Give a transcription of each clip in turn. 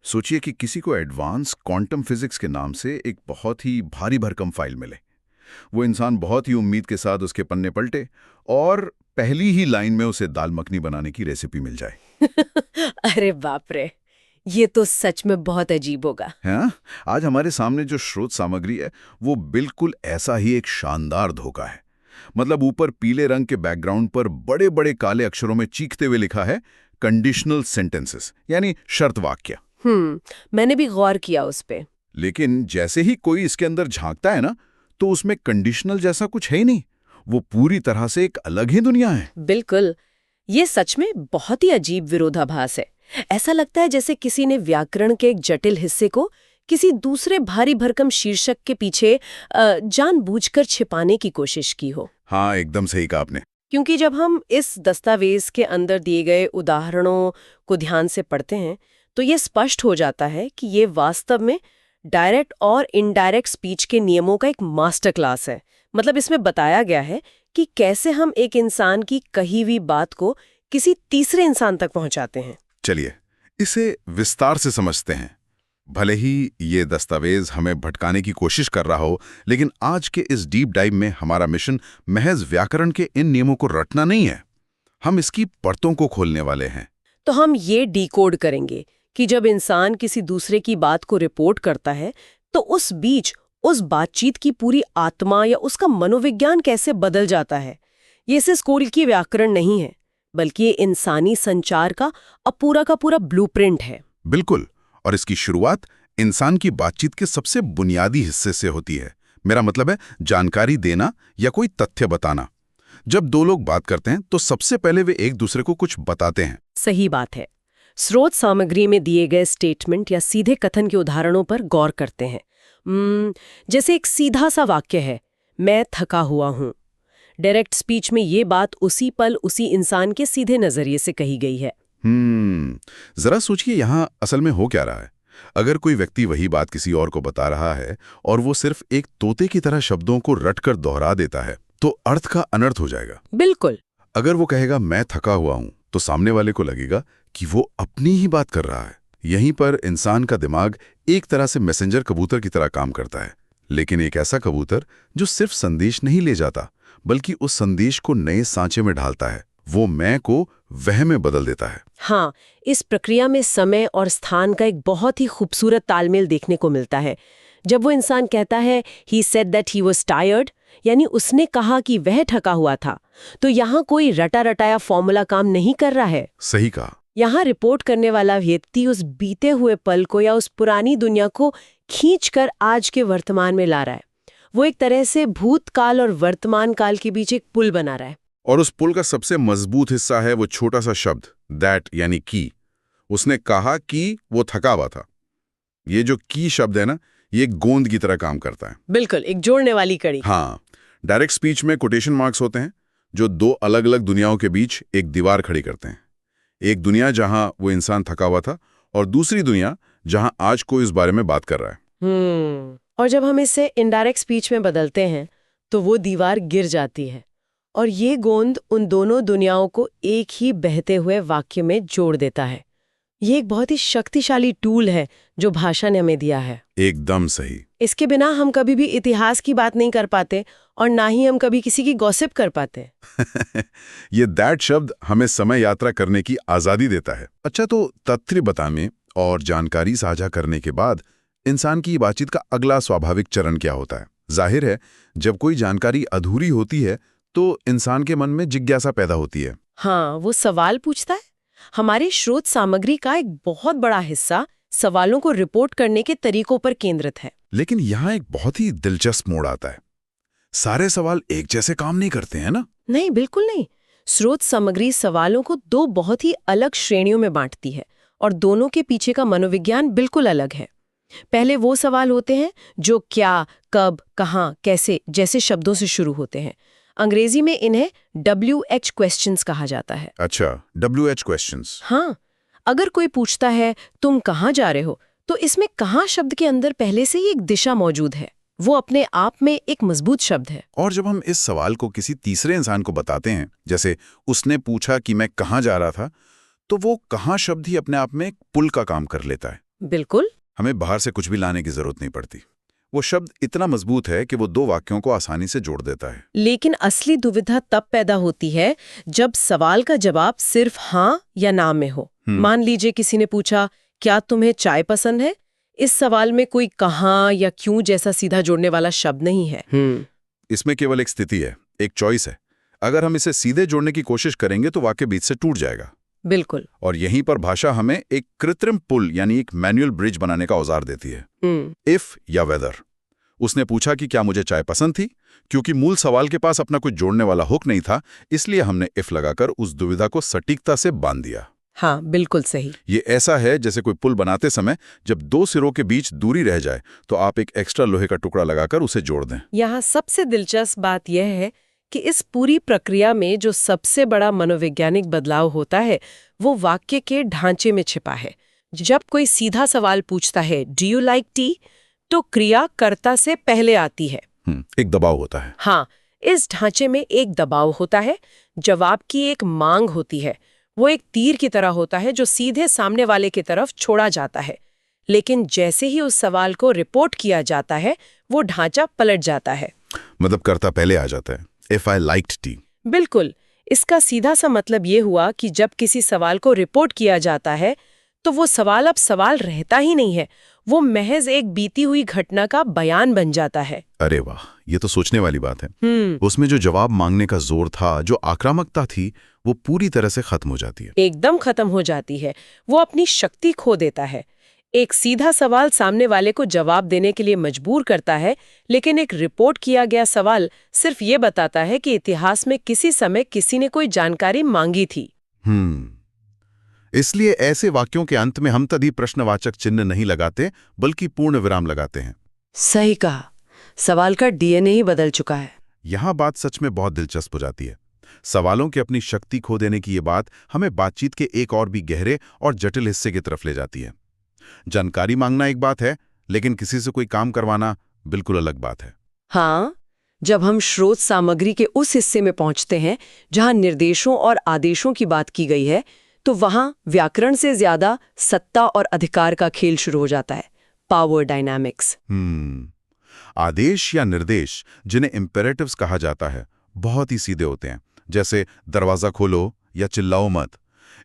सोचिए कि किसी को एडवांस क्वांटम फिजिक्स के नाम से एक बहुत ही भारी भरकम फाइल मिले। वो इंसान बहुत ही उम्मीद के साथ उसके पन्ने पलटे और पहली ही लाइन में उसे दाल मखनी बनाने की रेसिपी मिल जाए। अरे बाप रे, ये तो सच में बहुत अजीब होगा। हाँ, आज हमारे सामने जो स्रोत सामग्री है वो बिल्कुल ऐसा ही एक शानदार धोखा है। मतलब ऊपर पीले रंग के बैकग्राउंड पर बड़े बड़े काले अक्षरों में चीखते हुए लिखा है कंडीशनल सेंटेंसेस, यानी शर्त वाक्य। मैंने भी गौर किया उस पे। लेकिन जैसे ही कोई इसके अंदर झांकता है ना, तो उसमें कंडीशनल जैसा कुछ है ही नहीं। वो पूरी तरह से एक अलग ही दुनिया है। बिल्कुल, ये सच में बहुत ही अजीब विरोधाभास है। ऐसा लगता है जैसे किसी ने व्याकरण के एक जटिल हिस्से को किसी दूसरे भारी भरकम शीर्षक के पीछे जानबूझकर छिपाने की कोशिश की हो। हाँ, एकदम सही कहा आपने। क्योंकि जब हम इस दस्तावेज के अंदर दिए गए उदाहरणों को ध्यान से पढ़ते हैं तो ये स्पष्ट हो जाता है कि ये वास्तव में डायरेक्ट और इनडायरेक्ट स्पीच के नियमों का एक मास्टर क्लास है। मतलब इसमें बताया गया है कि कैसे हम एक इंसान की कही हुई बात को किसी तीसरे इंसान तक पहुंचाते हैं। चलिए इसे विस्तार से समझते हैं। भले ही ये दस्तावेज हमें भटकाने की कोशिश कर रहा हो, लेकिन आज के इस डीप डाइव में हमारा मिशन महज व्याकरण के इन नियमों को रटना नहीं है। हम इसकी परतों को खोलने वाले हैं। तो हम ये डिकोड करेंगे कि जब इंसान किसी दूसरे की बात को रिपोर्ट करता है तो उस बीच उस बातचीत की पूरी आत्मा या उसका मनोविज्ञान कैसे बदल जाता है। ये सिर्फ स्कूल की व्याकरण नहीं है, बल्कि ये इंसानी संचार का पूरा ब्लूप्रिंट है। बिल्कुल, और इसकी शुरुआत इंसान की बातचीत के सबसे बुनियादी हिस्से से होती है। मेरा मतलब है जानकारी देना या कोई तथ्य बताना। जब दो लोग बात करते हैं तो सबसे पहले वे एक दूसरे को कुछ बताते हैं। सही बात है। स्रोत सामग्री में दिए गए स्टेटमेंट या सीधे कथन के उदाहरणों पर गौर करते हैं। जैसे एक सीधा सा वाक्य है, मैं थका हुआ हूं। डायरेक्ट स्पीच में ये बात उसी पल उसी इंसान के सीधे नजरिए से कही गई है। जरा सोचिए यहाँ असल में हो क्या रहा है। अगर कोई व्यक्ति वही बात किसी और को बता रहा है और वो सिर्फ एक तोते की तरह शब्दों को रटकर दोहरा देता है, तो अर्थ का अनर्थ हो जाएगा। बिल्कुल। अगर वो कहेगा मैं थका हुआ हूं, तो सामने वाले को लगेगा कि वो अपनी ही बात कर रहा है। यहीं पर इंसान का दिमाग एक तरह से मैसेंजर कबूतर की तरह काम करता है, लेकिन एक ऐसा कबूतर जो सिर्फ संदेश नहीं ले जाता, बल्कि उस संदेश को नए सांचे में ढालता है। वो मैं को वह में बदल देता है। हाँ, इस प्रक्रिया में समय और स्थान का एक बहुत ही खूबसूरत तालमेल देखने को मिलता है। जब वो इंसान कहता है he said that he was tired, यानी उसने कहा कि वह थका हुआ था, तो यहाँ कोई रटा रटाया फॉर्मूला काम नहीं कर रहा है। सही कहा। यहाँ रिपोर्ट करने वाला व्यक्ति उस बीते हुए पल को या उस पुरानी दुनिया को खींचकर आज के वर्तमान में ला रहा है। वो एक तरह से भूतकाल और वर्तमान काल के बीच एक पुल बना रहा है। और उस पुल का सबसे मजबूत हिस्सा है वो छोटा सा शब्द दैट, यानी की। उसने कहा कि वो थका हुआ था। ये जो की शब्द है ना, ये एक गोंद की तरह काम करता है। बिल्कुल, एक जोड़ने वाली कड़ी। हाँ, डायरेक्ट स्पीच में कोटेशन मार्क्स होते हैं जो दो अलग अलग दुनियाओं के बीच एक दीवार खड़ी करते हैं। एक दुनिया जहां वो इंसान थका हुआ था और दूसरी दुनिया जहां आज कोई इस बारे में बात कर रहा है। और जब हम इसे इनडायरेक्ट स्पीच में बदलते हैं तो वो दीवार गिर जाती है और ये गोंद उन दोनों दुनियाओं को एक ही बहते हुए वाक्य में जोड़ देता है। ये एक बहुत ही शक्तिशाली टूल है जो भाषा ने हमें दिया है। एकदम सही। इसके बिना हम कभी भी इतिहास की बात नहीं कर पाते और ना ही हम कभी किसी की गॉसिप कर पाते। ये दैट शब्द हमें समय यात्रा करने की आजादी देता है। अच्छा, तो तथ्य बताने और जानकारी साझा करने के बाद इंसान की बातचीत का अगला स्वाभाविक चरण क्या होता है? जाहिर है, जब कोई जानकारी अधूरी होती है तो इंसान के मन में जिज्ञासा पैदा होती है। हाँ, वो सवाल पूछता है। हमारे स्रोत सामग्री का एक बहुत बड़ा हिस्सा सवालों को रिपोर्ट करने के तरीकों पर केंद्रित है। लेकिन यहाँ एक बहुत ही दिलचस्प मोड़ आता है। सारे सवाल एक जैसे काम नहीं करते हैं ना? नहीं, बिल्कुल नहीं। स्रोत सामग्री सवालों को दो बहुत ही अलग श्रेणियों में बांटती है और दोनों के पीछे का मनोविज्ञान बिल्कुल अलग है। पहले वो सवाल होते हैं जो क्या, कब, कहाँ, कैसे जैसे शब्दों से शुरू होते हैं। अंग्रेजी में इन्हें WH क्वेश्चंस कहा जाता है। अच्छा, WH क्वेश्चंस। हाँ, अगर कोई पूछता है तुम कहाँ जा रहे हो, तो इसमें कहाँ शब्द के अंदर पहले से ही एक दिशा मौजूद है। वो अपने आप में एक मजबूत शब्द है। और जब हम इस सवाल को किसी तीसरे इंसान को बताते हैं, जैसे उसने पूछा कि मैं कहाँ जा रहा था, तो वो कहाँ शब्द ही अपने आप में एक पुल का काम कर लेता है। बिल्कुल। हमें बाहर से कुछ भी लाने की जरूरत नहीं पड़ती। वो शब्द इतना मजबूत है कि वो दो वाक्यों को आसानी से जोड़ देता है। लेकिन असली दुविधा तब पैदा होती है जब सवाल का जवाब सिर्फ हाँ या ना में हो। मान लीजिए किसी ने पूछा, क्या तुम्हें चाय पसंद है? इस सवाल में कोई कहाँ या क्यों जैसा सीधा जोड़ने वाला शब्द नहीं है। इसमें केवल एक स्थिति है, एक चॉइस है। अगर हम इसे सीधे जोड़ने की कोशिश करेंगे तो वाक्य बीच से टूट जाएगा। बिल्कुल। और यहीं पर भाषा हमें एक कृत्रिम पुल यानी एक मैनुअल ब्रिज बनाने का औजार देती है। इफ या वेदर। उसने पूछा कि क्या मुझे चाय पसंद थी? क्योंकि मूल सवाल के पास अपना कुछ जोड़ने वाला हुक नहीं था, इसलिए हमने इफ लगाकर उस दुविधा को सटीकता से बांध दिया। हाँ, बिल्कुल सही। ये ऐसा है जैसे कोई पुल बनाते समय जब दो सिरों के बीच दूरी रह जाए तो आप एक एक्स्ट्रा लोहे का टुकड़ा लगाकर उसे जोड़ दें। यहाँ सबसे दिलचस्प बात यह है कि इस पूरी प्रक्रिया में जो सबसे बड़ा मनोवैज्ञानिक बदलाव होता है वो वाक्य के ढांचे में छिपा है। जब कोई सीधा सवाल पूछता है, डू यू लाइक टी, तो क्रिया कर्ता से पहले आती है। एक दबाव होता है। हाँ, इस ढांचे में एक दबाव होता है, जवाब की एक मांग होती है। वो एक तीर की तरह होता है जो सीधे सामने वाले की तरफ छोड़ा जाता है। लेकिन जैसे ही उस सवाल को रिपोर्ट किया जाता है वो ढांचा पलट जाता है। मतलब कर्ता पहले आ जाता है। If I liked T. बिल्कुल। इसका सीधा सा मतलब ये हुआ कि जब किसी सवाल को रिपोर्ट किया जाता है तो वो सवाल अब सवाल रहता ही नहीं है, वो महज एक बीती हुई घटना का बयान बन जाता है। अरे वाह, ये तो सोचने वाली बात है। उसमें जो जवाब मांगने का जोर था, जो आक्रामकता थी, वो पूरी तरह से खत्म हो जाती है। एकदम खत्म हो जाती है। वो अपनी शक्ति खो देता है। एक सीधा सवाल सामने वाले को जवाब देने के लिए मजबूर करता है, लेकिन एक रिपोर्ट किया गया सवाल सिर्फ ये बताता है कि इतिहास में किसी समय किसी ने कोई जानकारी मांगी थी। इसलिए ऐसे वाक्यों के अंत में हम तभी प्रश्नवाचक चिन्ह नहीं लगाते, बल्कि पूर्ण विराम लगाते हैं। सही कहा। सवाल का डीएनए ही बदल चुका है। यहाँ बात सच में बहुत दिलचस्प हो जाती है। सवालों की अपनी शक्ति खो देने की ये बात हमें बातचीत के एक और भी गहरे और जटिल हिस्से की तरफ ले जाती है। जानकारी मांगना एक बात है, लेकिन किसी से कोई काम करवाना बिल्कुल अलग बात है। हाँ, जब हम स्रोत सामग्री के उस हिस्से में पहुंचते हैं जहां निर्देशों और आदेशों की बात की गई है, तो वहां व्याकरण से ज्यादा सत्ता और अधिकार का खेल शुरू हो जाता है। Power dynamics. आदेश या निर्देश, जिन्हें इम्पेरेटिव्स कहा जाता है, बहुत ही सीधे होते हैं, जैसे दरवाजा खोलो या चिल्लाओ मत।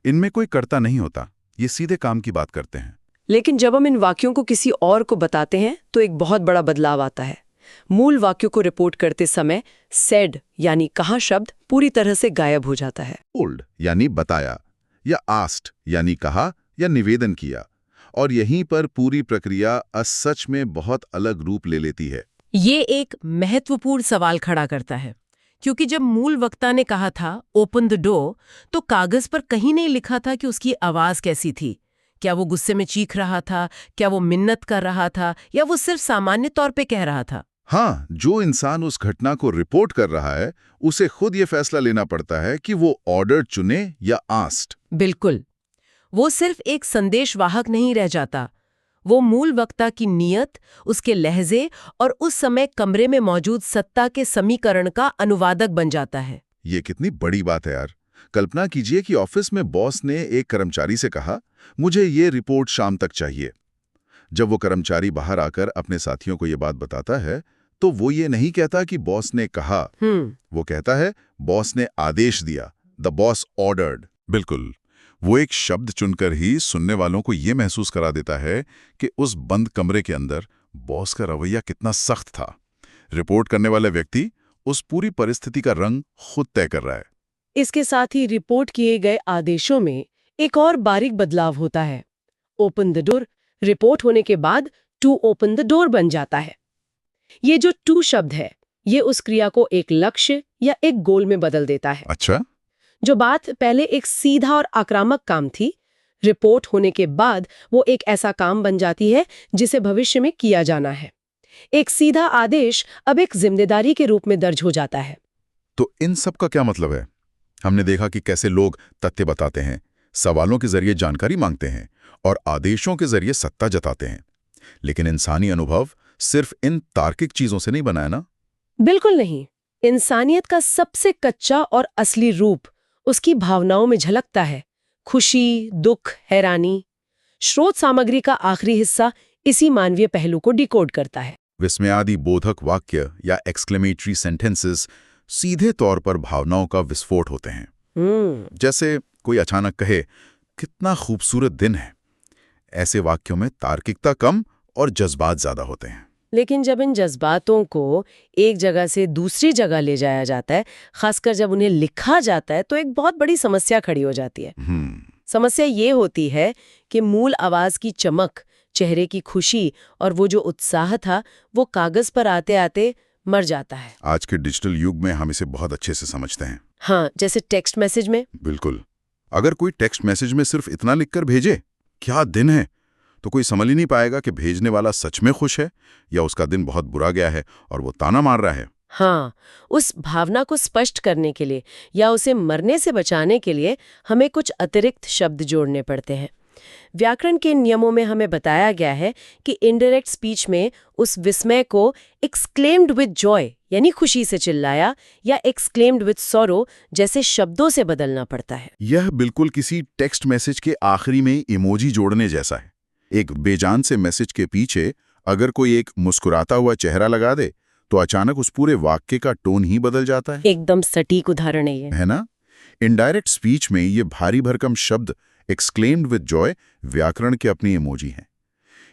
इनमें कोई कर्ता नहीं होता, ये सीधे काम की बात करते हैं। लेकिन जब हम इन वाक्यों को किसी और को बताते हैं तो एक बहुत बड़ा बदलाव आता है। मूल वाक्यों को रिपोर्ट करते समय सेड यानी कहा शब्द पूरी तरह से गायब हो जाता है। टोल्ड यानी बताया, या आस्क्ड यानी कहा या निवेदन किया, और यहीं पर पूरी प्रक्रिया सच में बहुत अलग रूप ले लेती है। ये एक महत्वपूर्ण सवाल खड़ा करता है, क्योंकि जब मूल वक्ता ने कहा था ओपन द डोर, तो कागज पर कहीं नहीं लिखा था कि उसकी आवाज कैसी थी। क्या वो गुस्से में चीख रहा था, क्या वो मिन्नत कर रहा था, या वो सिर्फ सामान्य तौर पे कह रहा था। हाँ, जो इंसान उस घटना को रिपोर्ट कर रहा है उसे खुद ये फैसला लेना पड़ता है कि वो ऑर्डर चुने या आस्क्ड। बिल्कुल। वो सिर्फ एक संदेशवाहक नहीं रह जाता, वो मूल वक्ता की नीयत, उसके लहजे और उस समय कमरे में मौजूद सत्ता के समीकरण का अनुवादक बन जाता है। ये कितनी बड़ी बात है यार। कल्पना कीजिए कि ऑफिस में बॉस ने एक कर्मचारी से कहा, मुझे ये रिपोर्ट शाम तक चाहिए। जब वो कर्मचारी बाहर आकर अपने साथियों को ये बात बताता है, तो वो ये नहीं कहता कि बॉस ने कहा, वो कहता है बॉस ने आदेश दिया, द बॉस ऑर्डर्ड। बिल्कुल, वो एक शब्द चुनकर ही सुनने वालों को ये महसूस करा देता है कि उस बंद कमरे के अंदर बॉस का रवैया कितना सख्त था। रिपोर्ट करने वाला व्यक्ति उस पूरी परिस्थिति का रंग खुद तय कर रहा है। इसके साथ ही रिपोर्ट किए गए आदेशों में एक और बारीक बदलाव होता है। ओपन द डोर रिपोर्ट होने के बाद टू ओपन द डोर बन जाता है। ये जो टू शब्द है, ये उस क्रिया को एक लक्ष्य या एक गोल में बदल देता है। अच्छा? जो बात पहले एक सीधा और आक्रामक काम थी, रिपोर्ट होने के बाद वो एक ऐसा काम बन जाती है जिसे भविष्य में किया जाना है। एक सीधा आदेश अब एक जिम्मेदारी के रूप में दर्ज हो जाता है। तो इन सब का क्या मतलब है? हमने देखा कि कैसे लोग तथ्य बताते हैं, सवालों के जरिए जानकारी मांगते हैं और आदेशों के जरिए सत्ता जताते हैं। लेकिन इंसानी अनुभव सिर्फ इन तार्किक चीजों से नहीं बना है ना? बिल्कुल नहीं। इंसानियत का सबसे कच्चा और असली रूप उसकी भावनाओं में झलकता है। खुशी, दुख, हैरानी। स्रोत सामग्री का आखिरी हिस्सा इसी मानवीय पहलू को डिकोड करता है। विस्मयादि बोधक वाक्य या एक्सक्लेमेटरी सेंटेंसेस सीधे तौर पर भावनाओं का विस्फोट होते हैं। जैसे कोई अचानक कहे, कितना खूबसूरत दिन है। ऐसे वाक्यों में तार्किकता कम और जज्बात ज्यादा होते हैं। लेकिन जब इन जज्बातों को एक जगह से दूसरी जगह ले जाया जाता है, खासकर जब उन्हें लिखा जाता है, तो एक बहुत बड़ी समस्या खड़ी हो जाती है। समस्या ये होती है कि मूल आवाज की चमक, चेहरे की खुशी और वो जो उत्साह था, वो कागज पर आते आते मर जाता है। आज के डिजिटल युग में हम इसे बहुत अच्छे से समझते हैं। हाँ, जैसे टेक्स्ट मैसेज में। बिल्कुल। अगर कोई टेक्स्ट मैसेज में सिर्फ इतना लिखकर भेजे, क्या दिन है, तो कोई समझ ही नहीं पाएगा कि भेजने वाला सच में खुश है या उसका दिन बहुत बुरा गया है और वो ताना मार रहा है। हाँ, उस भावना को स्पष्ट करने के लिए या उसे मरने से बचाने के लिए हमें कुछ अतिरिक्त शब्द जोड़ने पड़ते हैं। व्याकरण के नियमों में हमें बताया गया है कि इनडायरेक्ट स्पीच में उस विस्मय को एक्सक्लेम्ड विद जॉय यानी खुशी से चिल्लाया या एक्सक्लेम्ड विद सॉरो जैसे शब्दों से बदलना पड़ता है। यह बिल्कुल किसी टेक्स्ट मैसेज के आखिरी में इमोजी जोड़ने जैसा है। एक बेजान से मैसेज के पीछे अगर कोई एक मुस्कुराता हुआ चेहरा लगा दे तो अचानक उस पूरे वाक्य का टोन ही बदल जाता है। एकदम सटीक उदाहरण है ये, है ना? इनडायरेक्ट स्पीच में ये भारी भरकम शब्द एक्सक्लेम्ड विद जॉय व्याकरण के अपनी इमोजी हैं।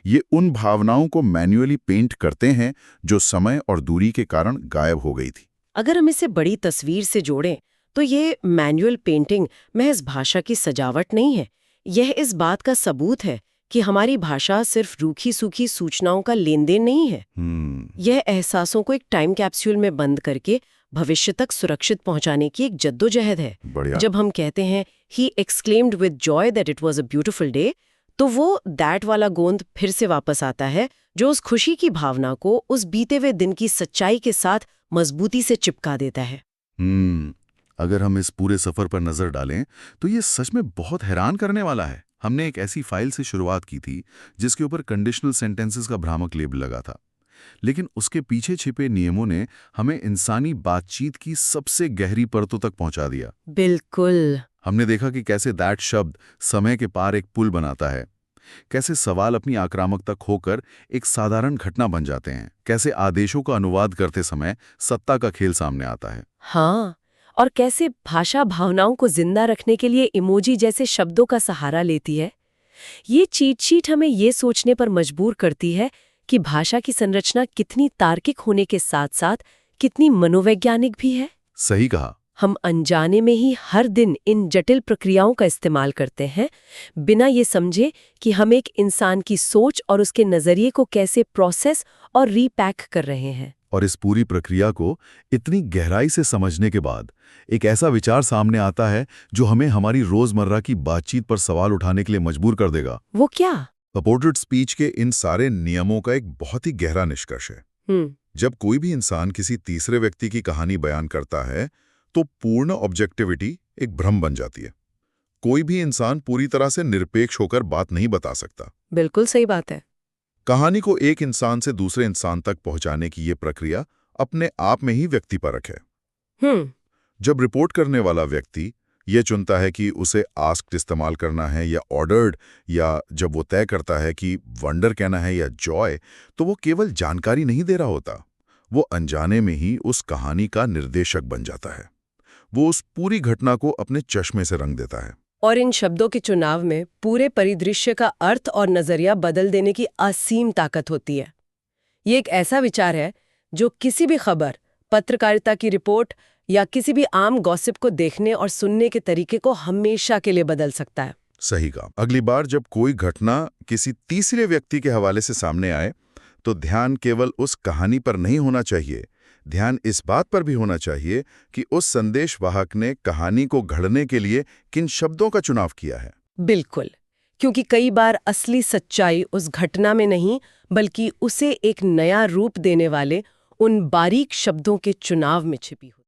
ये उन भावनाओं को मैन्युअली पेंट करते हैं जो समय और दूरी के कारण गायब हो गई थी। अगर हम इसे बड़ी तस्वीर से जोड़ें तो ये मैनुअल पेंटिंग महज भाषा की सजावट नहीं है, यह इस बात का सबूत है कि हमारी भाषा सिर्फ रूखी सूखी सूचनाओं का लेन देन नहीं है। यह एहसासों को एक टाइम कैप्सूल में बंद करके भविष्य तक सुरक्षित पहुंचाने की एक जद्दोजहद है। जब हम कहते हैं he exclaimed with Joy that it was a beautiful day, तो वो दैट वाला गोंद फिर से वापस आता है जो उस खुशी की भावना को उस बीते हुए दिन की सच्चाई के साथ मजबूती से चिपका देता है। अगर हम इस पूरे सफर पर नजर डालें तो ये सच में बहुत हैरान करने वाला है। हमने एक ऐसी फाइल से शुरुआत की थी जिसके ऊपर कंडीशनल सेंटेंसेस का भ्रामक लेबल लगा था, लेकिन उसके पीछे छिपे नियमों ने हमें इंसानी बातचीत की सबसे गहरी परतों तक पहुंचा दिया। बिल्कुल। हमने देखा कि कैसे दैट शब्द समय के पार एक पुल बनाता है, कैसे सवाल अपनी आक्रामकता खोकर एक साधारण घटना बन जाते हैं, कैसे आदेशों का अनुवाद करते समय सत्ता का खेल सामने आता है। हाँ, और कैसे भाषा भावनाओं को जिंदा रखने के लिए इमोजी जैसे शब्दों का सहारा लेती है। ये चीट शीट हमें ये सोचने पर मजबूर करती है कि भाषा की संरचना कितनी तार्किक होने के साथ साथ कितनी मनोवैज्ञानिक भी है। सही कहा। हम अनजाने में ही हर दिन इन जटिल प्रक्रियाओं का इस्तेमाल करते हैं, बिना ये समझे कि हम एक इंसान की सोच और उसके नजरिए को कैसे प्रोसेस और रीपैक कर रहे हैं। और इस पूरी प्रक्रिया को इतनी गहराई से समझने के बाद एक ऐसा विचार सामने आता है जो हमें हमारी रोजमर्रा की बातचीत पर सवाल उठाने के लिए मजबूर कर देगा। वो क्या? रिपोर्टेड स्पीच के इन सारे नियमों का एक बहुत ही गहरा निष्कर्ष है। जब कोई भी इंसान किसी तीसरे व्यक्ति की कहानी बयान करता है तो पूर्ण ऑब्जेक्टिविटी एक भ्रम बन जाती है। कोई भी इंसान पूरी तरह से निरपेक्ष होकर बात नहीं बता सकता। बिल्कुल सही बात है। कहानी को एक इंसान से दूसरे इंसान तक पहुंचाने की ये प्रक्रिया अपने आप में ही व्यक्तिपरक है। जब रिपोर्ट करने वाला व्यक्ति ये चुनता है कि उसे आस्क्ड इस्तेमाल करना है या ऑर्डर्ड, या जब वो तय करता है कि वंडर कहना है या जॉय, तो वो केवल जानकारी नहीं दे रहा होता, वो अनजाने में ही उस कहानी का निर्देशक बन जाता है। वो उस पूरी घटना को अपने चश्मे से रंग देता है। और इन शब्दों के चुनाव में पूरे परिदृश्य का अर्थ और नजरिया बदल देने की असीम ताकत होती है। ये एक ऐसा विचार है जो किसी भी खबर, पत्रकारिता की रिपोर्ट या किसी भी आम गॉसिप को देखने और सुनने के तरीके को हमेशा के लिए बदल सकता है। सही कहा। अगली बार जब कोई घटना किसी तीसरे व्यक्ति के हवाले से सामने आए तो ध्यान केवल उस कहानी पर नहीं होना चाहिए, ध्यान इस बात पर भी होना चाहिए कि उस संदेशवाहक ने कहानी को घड़ने के लिए किन शब्दों का चुनाव किया है। बिल्कुल, क्योंकि कई बार असली सच्चाई उस घटना में नहीं बल्कि उसे एक नया रूप देने वाले उन बारीक शब्दों के चुनाव में छिपी हो।